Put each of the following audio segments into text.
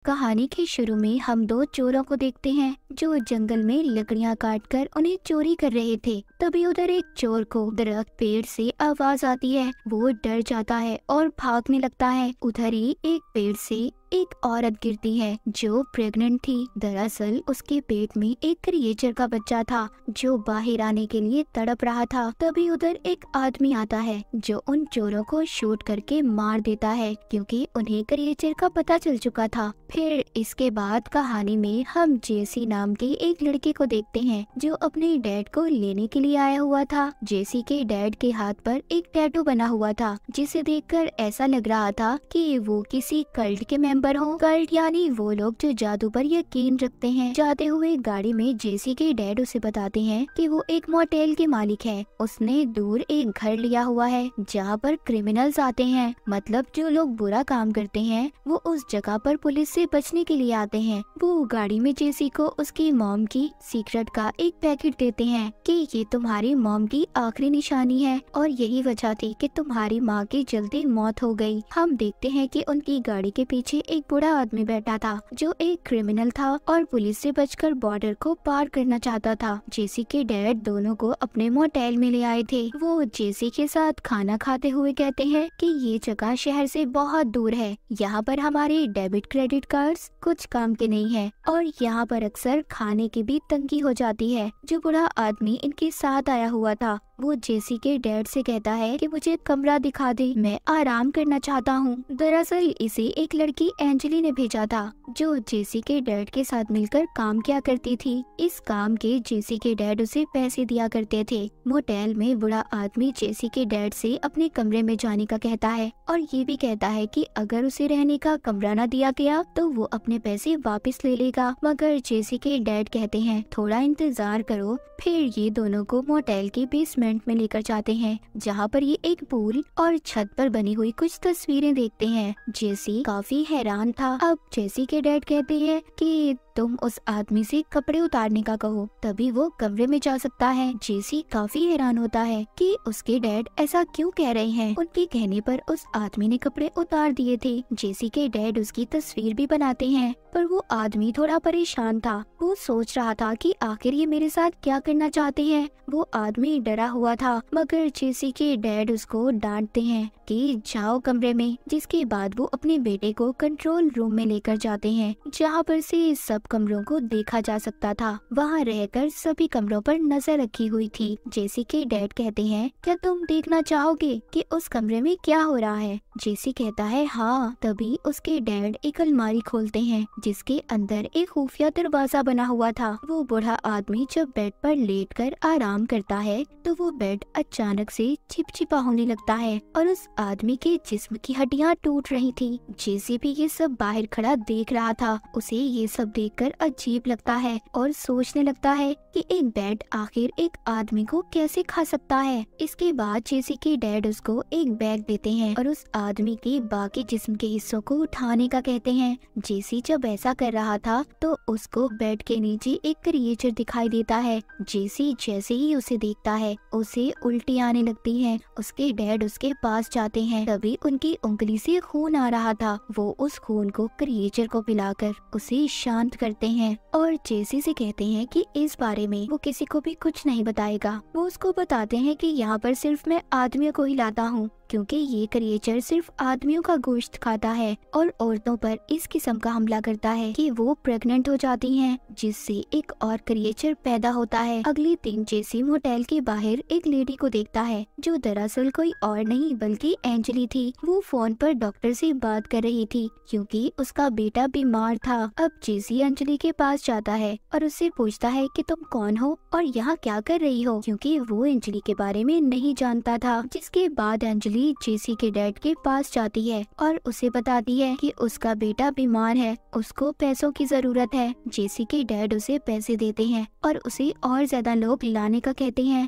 कहानी के शुरू में हम दो चोरों को देखते हैं जो जंगल में लकड़ियां काटकर उन्हें चोरी कर रहे थे। तभी उधर एक चोर को दरख्त पेड़ से आवाज आती है। वो डर जाता है और भागने लगता है। उधर ही एक पेड़ से एक औरत गिरती है जो प्रेग्नेंट थी। दरअसल उसके पेट में एक क्रिएचर का बच्चा था जो बाहर आने के लिए तड़प रहा था। तभी उधर एक आदमी आता है जो उन चोरों को शूट करके मार देता है क्योंकि उन्हें क्रिएचर का पता चल चुका था। फिर इसके बाद कहानी में हम जेसी नाम के एक लड़के को देखते हैं जो अपने डैड को लेने के लिए आया हुआ था। जेसी के डैड के हाथ पर एक टैटू बना हुआ था जिसे देखकर ऐसा लग रहा था कि वो किसी कल्ट के मेंबर हो। कल्ट यानी वो लोग जो जादू पर यकीन रखते हैं। जाते हुए गाड़ी में जेसी के डैड उसे बताते हैं कि वो एक मोटेल के मालिक है। उसने दूर एक घर लिया हुआ है जहाँ पर क्रिमिनल्स आते हैं, मतलब जो लोग बुरा काम करते हैं वो उस जगह पर पुलिस से बचने के लिए आते हैं। वो गाड़ी में जेसी को उसकी मॉम की सीक्रेट का एक पैकेट देते हैं कि ये तुम्हारी मॉम की आखिरी निशानी है और यही वजह थी कि तुम्हारी माँ की जल्दी मौत हो गई। हम देखते हैं कि उनकी गाड़ी के पीछे एक बूढ़ा आदमी बैठा था जो एक क्रिमिनल था और पुलिस से बचकर बॉर्डर को पार करना चाहता था। जेसी के डैड दोनों को अपने मोटेल में ले आए थे। वो जेसी के साथ खाना खाते हुए कहते हैं कि ये जगह शहर से बहुत दूर है, यहाँ पर हमारे डेबिट क्रेडिट कार्ड्स कुछ काम के नहीं है और यहाँ पर अक्सर खाने की भी तंगी हो जाती है। जो बूढ़ा आदमी इनके साथ आया हुआ था वो जेसी के डैड से कहता है कि मुझे कमरा दिखा दे, मैं आराम करना चाहता हूँ। दरअसल इसे एक लड़की एंजली ने भेजा था जो जेसी के डैड के साथ मिलकर काम किया करती थी। इस काम के जेसी के डैड उसे पैसे दिया करते थे। मोटेल में बूढ़ा आदमी जेसी के डैड से अपने कमरे में जाने का कहता है और ये भी कहता है कि अगर उसे रहने का कमरा न दिया गया तो वो अपने पैसे वापस ले लेगा। मगर जेसी के डैड कहते हैं थोड़ा इंतजार करो। फिर ये दोनों को मोटेल के बेसमेंट में लेकर जाते हैं जहाँ पर ये एक पूल और छत पर बनी हुई कुछ तस्वीरें देखते हैं। जेसी काफी हैरान था। अब जेसी के डैड कहते हैं कि तुम उस आदमी से कपड़े उतारने का कहो तभी वो कमरे में जा सकता है। जेसी काफी हैरान होता है कि उसके डैड ऐसा क्यों कह रहे हैं। उनके कहने पर उस आदमी ने कपड़े उतार दिए थे। जेसी के डैड उसकी तस्वीर भी बनाते हैं पर वो आदमी थोड़ा परेशान था। वो सोच रहा था कि आखिर ये मेरे साथ क्या करना चाहते हैं। वो आदमी डरा हुआ था मगर जेसी के डैड उसको डांटते हैं कि जाओ कमरे में। जिसके बाद वो अपने बेटे को कंट्रोल रूम में लेकर जाते हैं जहाँ पर से सब कमरों को देखा जा सकता था। वहाँ रहकर सभी कमरों पर नजर रखी हुई थी। जेसी के डैड कहते हैं क्या तुम देखना चाहोगे कि उस कमरे में क्या हो रहा है। जेसी कहता है हाँ। तभी उसके डैड एक अलमारी खोलते हैं जिसके अंदर एक खुफिया दरवाजा बना हुआ था। वो बूढ़ा आदमी जब बेड पर लेटकर आराम करता है तो वो बेड अचानक से चिपचिपा होने लगता है और उस आदमी के जिस्म की हड्डियां टूट रही थी। जेसी भी ये सब बाहर खड़ा देख रहा था। उसे ये सब देखकर अजीब लगता है और सोचने लगता है कि एक बेड आखिर एक आदमी को कैसे खा सकता है। इसके बाद जेसी के डैड उसको एक बैग देते हैं और उस आदमी के बाकी जिस्म के हिस्सों को उठाने का कहते हैं। जेसी जब ऐसा कर रहा था तो उसको बेड के नीचे एक क्रिएचर दिखाई देता है। जेसी जैसे ही उसे देखता है उसे उल्टी आने लगती है। उसके डैड उसके पास जाते हैं तभी उनकी उंगली से खून आ रहा था। वो उस खून को क्रिएचर को पिलाकर उसे शांत करते हैं और जेसी से कहते हैं कि इस बारे में वो किसी को भी कुछ नहीं बताएगा। वो उसको बताते हैं कि यहाँ पर सिर्फ मैं आदमियों को ही लाता हूँ क्योंकि ये क्रिएचर सिर्फ आदमियों का गोश्त खाता है और औरतों पर इस किस्म का हमला करता है कि वो प्रेग्नेंट हो जाती हैं, जिससे एक और क्रिएचर पैदा होता है। अगले दिन जेसी मोटेल के बाहर एक लेडी को देखता है जो दरअसल कोई और नहीं बल्कि एंजली थी। वो फोन पर डॉक्टर से बात कर रही थी क्योंकि उसका बेटा बीमार था। अब जेसी अंजलि के पास जाता है और उससे पूछता है कि तुम कौन हो और यहाँ क्या कर रही हो, क्योंकि वो अंजलि के बारे में नहीं जानता था। जिसके बाद अंजलि जेसी के डैड के पास जाती है और उसे बताती है कि उसका बेटा बीमार है, उसको पैसों की जरूरत है। जेसी के डैड उसे पैसे देते हैं और उसे और ज्यादा लोग लाने का कहते हैं।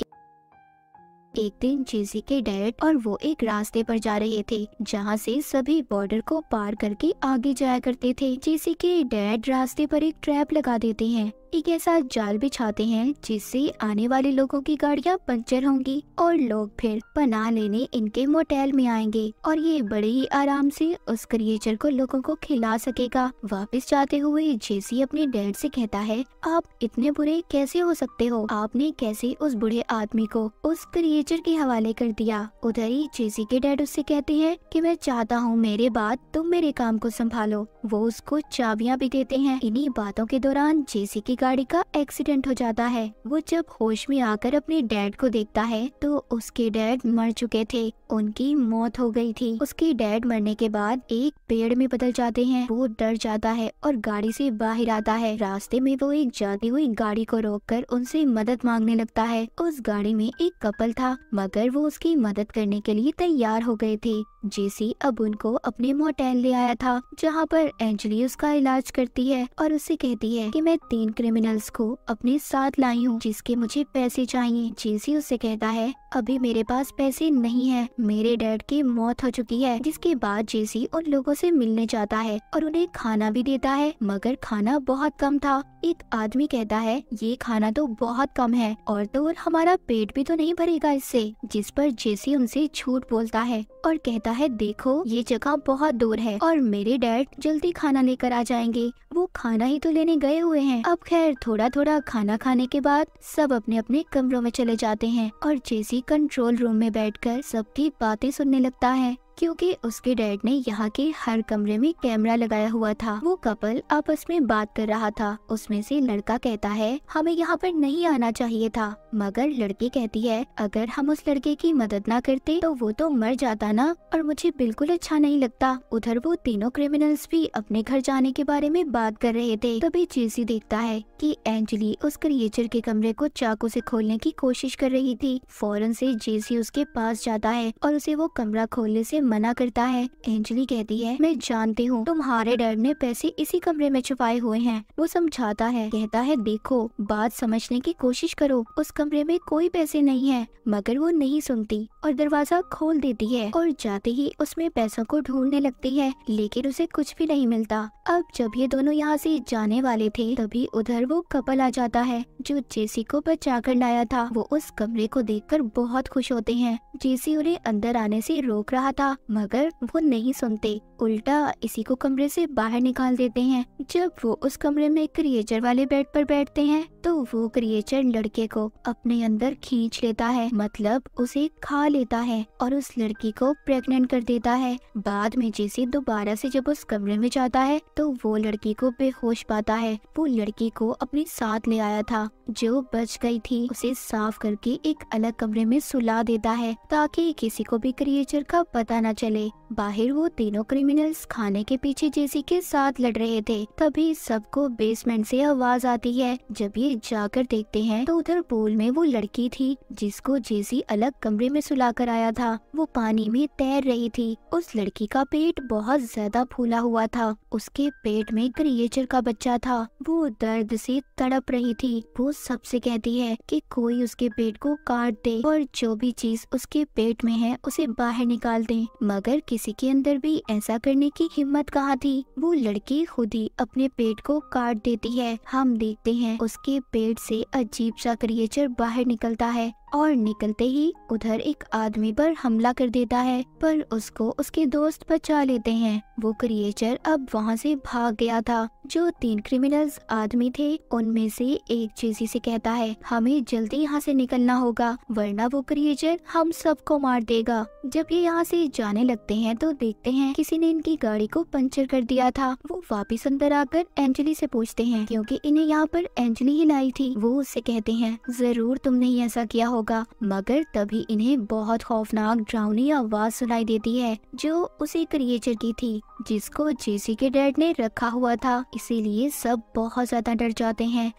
एक दिन जेसी के डैड और वो एक रास्ते पर जा रहे थे जहाँ से सभी बॉर्डर को पार करके आगे जाया करते थे। जेसी के डैड रास्ते पर एक ट्रैप लगा देते हैं एक ऐसा जाल बिछाते हैं जिससे आने वाले लोगों की गाड़ियां पंचर होंगी और लोग फिर पनाह लेने इनके मोटेल में आएंगे और ये बड़े ही आराम से उस क्रिएचर को लोगों को खिला सकेगा। वापस जाते हुए जेसी अपने डैड से कहता है, आप इतने बुरे कैसे हो सकते हो? आपने कैसे उस बूढ़े आदमी को उस क्रिएचर के हवाले कर दिया? उधर ही जेसी के डैड उससे कहते हैं कि मैं चाहता हूँ मेरे बाद तुम मेरे काम को संभालो। वो उसको चाबियां भी देते हैं। इन्हीं बातों के दौरान जेसी की गाड़ी का एक्सीडेंट हो जाता है। वो जब होश में आकर अपने डैड को देखता है तो उसके डैड मर चुके थे, उनकी मौत हो गई थी। उसके डैड मरने के बाद एक पेड़ में बदल जाते हैं। वो डर जाता है और गाड़ी से बाहर आता है। रास्ते में वो एक जाती हुई गाड़ी को रोककर उनसे मदद मांगने लगता है। उस गाड़ी में एक कपल था मगर वो उसकी मदद करने के लिए तैयार हो गए थे। जेसी अब उनको अपने मोटेल ले आया था जहाँ पर एंजली उसका इलाज करती है और उससे कहती है कि मैं 3 क्रिमिनल्स को अपने साथ लाई हूँ जिसके मुझे पैसे चाहिए। जेसी उससे कहता है, अभी मेरे पास पैसे नहीं है, मेरे डैड की मौत हो चुकी है। जिसके बाद जेसी उन लोगों से मिलने जाता है और उन्हें खाना भी देता है मगर खाना बहुत कम था। एक आदमी कहता है, ये खाना तो बहुत कम है और तो और हमारा पेट भी तो नहीं भरेगा इससे। जिस पर जेसी उनसे झूठ बोलता है और कहता है, देखो ये जगह बहुत दूर है और मेरे डैड जल्दी खाना लेकर आ जाएंगे, वो खाना ही तो लेने गए हुए हैं। अब खैर थोड़ा थोड़ा खाना खाने के बाद सब अपने अपने कमरों में चले जाते हैं और जेसी कंट्रोल रूम में बैठकर सबकी बातें सुनने लगता है क्योंकि उसके डैड ने यहाँ के हर कमरे में कैमरा लगाया हुआ था। वो कपल आपस में बात कर रहा था। उसमें से लड़का कहता है, हमें यहाँ पर नहीं आना चाहिए था, मगर लड़की कहती है, अगर हम उस लड़के की मदद ना करते तो वो तो मर जाता ना, और मुझे बिल्कुल अच्छा नहीं लगता। उधर वो तीनों क्रिमिनल्स भी अपने घर जाने के बारे में बात कर रहे थे। तभी जेसी देखता है कि एंजली उस क्रिएचर के कमरे को चाकू से खोलने की कोशिश कर रही थी। फौरन से जेसी उसके पास जाता है और उसे वो कमरा खोलने से मना करता है। एंजली कहती है, मैं जानती हूँ तुम्हारे डैड ने पैसे इसी कमरे में छुपाए हुए हैं। वो समझाता है, कहता है, देखो बात समझने की कोशिश करो, उस कमरे में कोई पैसे नहीं है। मगर वो नहीं सुनती और दरवाजा खोल देती है और जाते ही उसमें पैसों को ढूंढने लगती है लेकिन उसे कुछ भी नहीं मिलता। अब जब ये दोनों यहाँ से जाने वाले थे तभी उधर वो कपल आ जाता है जो जेसी को बचा कर लाया था। वो उस कमरे को देखकर बहुत खुश होते हैं। जेसी उन्हें अंदर आने से रोक रहा था मगर वो नहीं सुनते, उल्टा इसी को कमरे से बाहर निकाल देते हैं। जब वो उस कमरे में क्रिएचर वाले बेड पर बैठते हैं तो वो क्रिएचर लड़के को अपने अंदर खींच लेता है, मतलब उसे खा लेता है और उस लड़की को प्रेग्नेंट कर देता है। बाद में जेसी दोबारा से जब उस कमरे में जाता है तो वो लड़की को बेहोश पाता है। वो लड़की को अपने साथ ले आया था, जो बच गई थी उसे साफ करके एक अलग कमरे में सुला देता है ताकि किसी को भी क्रिएचर का पता न चले। बाहर वो तीनों क्रिमिनल्स खाने के पीछे जेसी के साथ लड़ रहे थे। तभी सबको बेसमेंट से आवाज आती है। जब ये जाकर देखते हैं तो उधर पूल में वो लड़की थी जिसको जेसी अलग कमरे में सुला कर आया था। वो पानी में तैर रही थी। उस लड़की का पेट बहुत ज्यादा फूला हुआ था। उसके पेट में क्रिएचर का बच्चा था। वो दर्द से तड़प रही थी। वो सबसे कहती है कि कोई उसके पेट को काट दे और जो भी चीज उसके पेट में है उसे बाहर निकाल दे, मगर किसी के अंदर भी ऐसा करने की हिम्मत कहाँ थी। वो लड़की खुद ही अपने पेट को काट देती है। हम देखते हैं उसके पेट से अजीब सा क्रिएचर बाहर निकलता है और निकलते ही उधर एक आदमी पर हमला कर देता है, पर उसको उसके दोस्त बचा लेते हैं। वो क्रिएचर अब वहाँ से भाग गया था। जो 3 क्रिमिनल्स आदमी थे उनमें से एक जेसी से कहता है, हमें जल्दी यहाँ से निकलना होगा वरना वो क्रिएचर हम सबको मार देगा। जब ये यहाँ से जाने लगते हैं तो देखते हैं किसी ने इनकी गाड़ी को पंचर कर दिया था। वो वापस अंदर आकर एंजली से पूछते हैं क्योंकि इन्हें यहाँ पर एंजली ही लाई थी। वो उससे कहते हैं, जरूर तुमने ही ऐसा किया होगा। मगर तभी इन्हें बहुत खौफनाक डरावनी आवाज सुनाई देती है जो उसी क्रिएचर की थी जिसको जेसी के डैड ने रखा हुआ था। इसीलिए सब बहुत ज्यादा डर जाते हैं।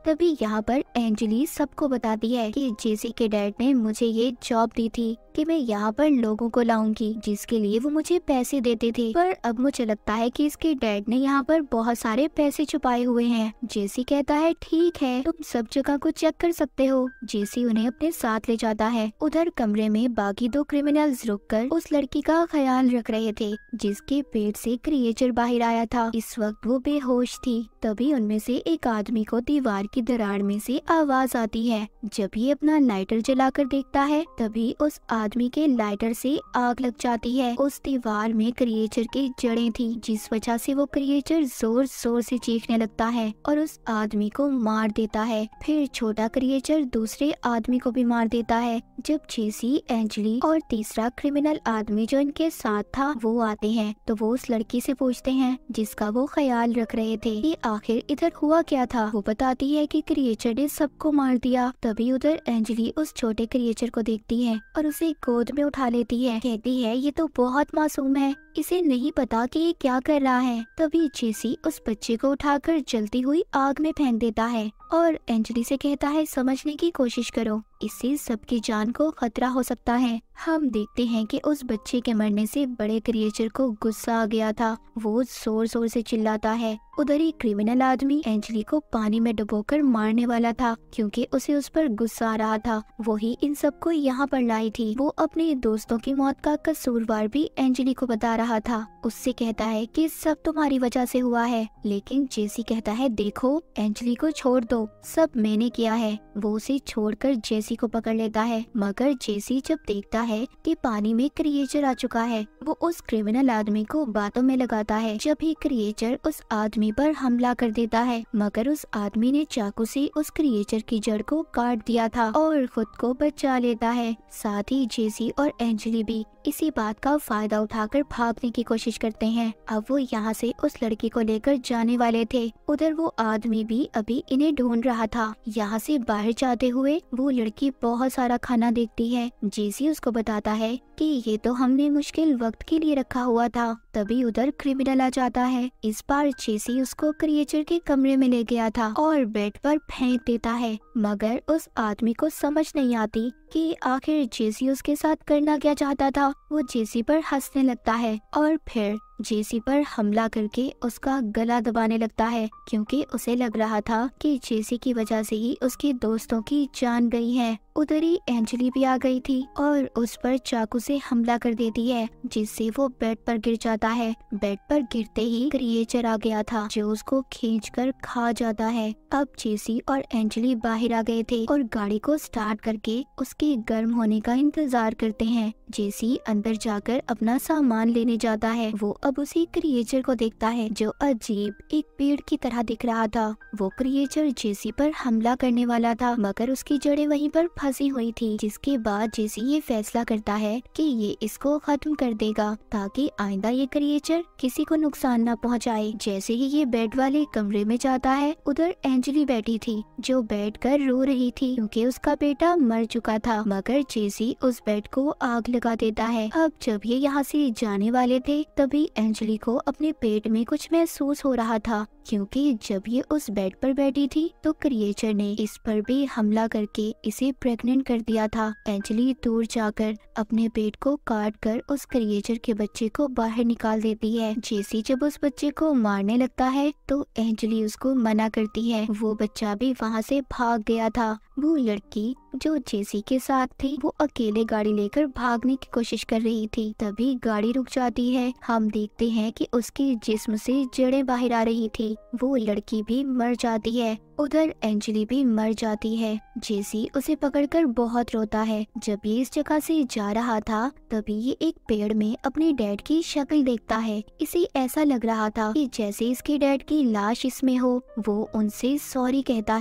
तभी यहाँ पर एंजली सबको बताती है कि जेसी के डैड ने मुझे ये जॉब दी थी कि मैं यहाँ पर लोगों को लाऊंगी, जिसके लिए वो मुझे पैसे देते थे, पर अब मुझे लगता है कि इसके डैड ने यहाँ पर बहुत सारे पैसे छुपाए हुए हैं। जेसी कहता है ठीक है, तुम सब जगह को चेक कर सकते हो। जेसी उन्हें अपने साथ ले जाता है। उधर कमरे में बाकी दो क्रिमिनल्स रुककर उस लड़की का ख्याल रख रहे थे जिसके पेट से क्रिएचर बाहर आया था। इस वक्त वो बेहोश थी। तभी उनमें से एक आदमी को दीवार की दरार में से आवाज आती है। जब ये अपना लाइटर जलाकर देखता है तभी उस आदमी के लाइटर से आग लग जाती है। उस दीवार में क्रिएचर की जड़ें थी, जिस वजह से वो क्रिएचर जोर जोर से चीखने लगता है और उस आदमी को मार देता है। फिर छोटा क्रिएचर दूसरे आदमी को भी मार देता है। जब जेसी, एंजली और तीसरा क्रिमिनल आदमी जो इनके साथ था वो आते हैं तो वो उस लड़की से पूछते हैं जिसका वो ख्याल रख रहे थे कि आखिर इधर हुआ क्या था। वो बताती है कि क्रिएचर ने सबको मार दिया। तभी उधर एंजली उस छोटे क्रिएचर को देखती है और उसे गोद में उठा लेती है। कहती है ये तो बहुत मासूम है, इसे नहीं पता कि ये क्या कर रहा है। तभी जेसी उस बच्चे को उठाकर जलती हुई आग में फेंक देता है और एंजली से कहता है समझने की कोशिश करो, इससे सबकी जान को खतरा हो सकता है। हम देखते हैं कि उस बच्चे के मरने से बड़े क्रिएचर को गुस्सा आ गया था। वो जोर जोर से चिल्लाता है। उधर ही क्रिमिनल आदमी एंजली को पानी में डुबोकर मारने वाला था क्योंकि उसे उस पर गुस्सा आ रहा था। वही इन सबको यहाँ पर लाई थी। वो अपने दोस्तों की मौत का कसूरवार भी एंजली को बता रहा था। उससे कहता है कि सब तुम्हारी वजह से हुआ है, लेकिन जेसी कहता है देखो एंजली को छोड़ दो, सब मैंने किया है। वो उसे छोड़कर जेसी को पकड़ लेता है, मगर जेसी जब देखता है कि पानी में क्रिएचर आ चुका है वो उस क्रिमिनल आदमी को बातों में लगाता है। जब ही क्रिएचर उस आदमी पर हमला कर देता है, मगर उस आदमी ने चाकू से उस क्रिएचर की जड़ को काट दिया था और खुद को बचा लेता है। साथ ही जेसी और एंजली भी इसी बात का फायदा उठाकर भागने की कोशिश करते हैं। अब वो यहाँ से उस लड़की को लेकर जाने वाले थे। उधर वो आदमी भी अभी इन्हें ढूंढ रहा था। यहाँ से बाहर जाते हुए वो लड़की बहुत सारा खाना देखती है। जेसी उसको बताता है कि ये तो हमने मुश्किल वक्त के लिए रखा हुआ था। तभी उधर क्रिमिनल आ जाता है। इस बार जेसी उसको क्रिएचर के कमरे में ले गया था और बेड पर फेंक देता है, मगर उस आदमी को समझ नहीं आती कि आखिर जेसी उसके साथ करना क्या चाहता था। वो जेसी पर हंसने लगता है और फिर जेसी पर हमला करके उसका गला दबाने लगता है क्योंकि उसे लग रहा था कि जेसी की वजह से ही उसके दोस्तों की जान गई है। उधर ही एंजली भी आ गई थी और उस पर चाकू से हमला कर देती है, जिससे वो बेड पर गिर जाता है। बेड पर गिरते ही क्रिएचर आ गया था जो उसको खींचकर खा जाता है। अब जेसी और एंजली बाहर आ गए थे और गाड़ी को स्टार्ट करके उसके गर्म होने का इंतजार करते हैं। जेसी अंदर जाकर अपना सामान लेने जाता है। वो अब उसी क्रिएचर को देखता है जो अजीब एक पेड़ की तरह दिख रहा था। वो क्रिएचर जेसी पर हमला करने वाला था, मगर उसकी जड़ें वहीं पर फंसी हुई थी। जिसके बाद जेसी ये फैसला करता है कि ये इसको खत्म कर देगा ताकि आइंदा ये क्रिएचर किसी को नुकसान न पहुंचाए। जैसे ही ये बेड वाले कमरे में जाता है, उधर एंजली बैठी थी जो बैठकर रो रही थी क्योंकि उसका बेटा मर चुका था, मगर जेसी उस बेड को आग लगा देता है। अब जब ये यहाँ से जाने वाले थे तभी एंजली को अपने पेट में कुछ महसूस हो रहा था क्योंकि जब ये उस बेड पर बैठी थी तो क्रिएचर ने इस पर भी हमला करके इसे प्रेग्नेंट कर दिया था। एंजली दूर जाकर अपने पेट को काट कर उस क्रिएचर के बच्चे को बाहर निकाल देती है। जेसी जब उस बच्चे को मारने लगता है तो एंजली उसको मना करती है। वो बच्चा भी वहाँ से भाग गया था। वो लड़की जो जेसी के साथ थी वो अकेले गाड़ी लेकर भागने की कोशिश कर रही थी। तभी गाड़ी रुक जाती है। हम देखते हैं कि उसके जिस्म से जड़ें बाहर आ रही थी। वो लड़की भी मर जाती है। उधर एंजली भी मर जाती है। जेसी उसे पकड़कर बहुत रोता है। जब ये इस जगह से जा रहा था तभी ये एक पेड़ में अपने डैड की शक्ल देखता है। इसे ऐसा लग रहा था कि जैसे इसके डैड की लाश इसमें हो। वो उनसे सॉरी कहता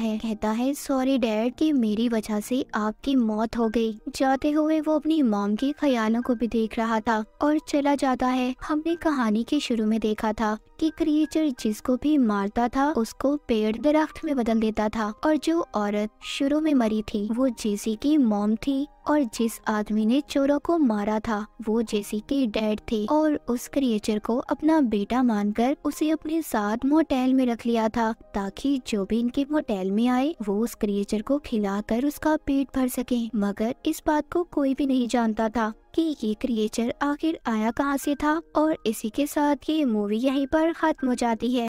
है सॉरी डैड कि मेरी वजह से आपकी मौत हो गई। जाते हुए वो अपनी मॉम के ख्यालों को भी देख रहा था और चला जाता है। हमने कहानी के शुरू में देखा था कि क्रिएचर जिसको भी मारता था उसको पेड़ दरख्त में बदल देता था। और जो औरत शुरू में मरी थी वो जेसी की मॉम थी, और जिस आदमी ने चोरों को मारा था वो जेसी के डैड थे। और उस क्रिएचर को अपना बेटा मानकर उसे अपने साथ मोटेल में रख लिया था, ताकि जो भी इनके मोटेल में आए वो उस क्रिएचर को खिलाकर उसका पेट भर सके। मगर इस बात को कोई भी नहीं जानता था कि ये क्रिएचर आखिर आया कहाँ से था। और इसी के साथ ये मूवी यहीं पर खत्म हो जाती है।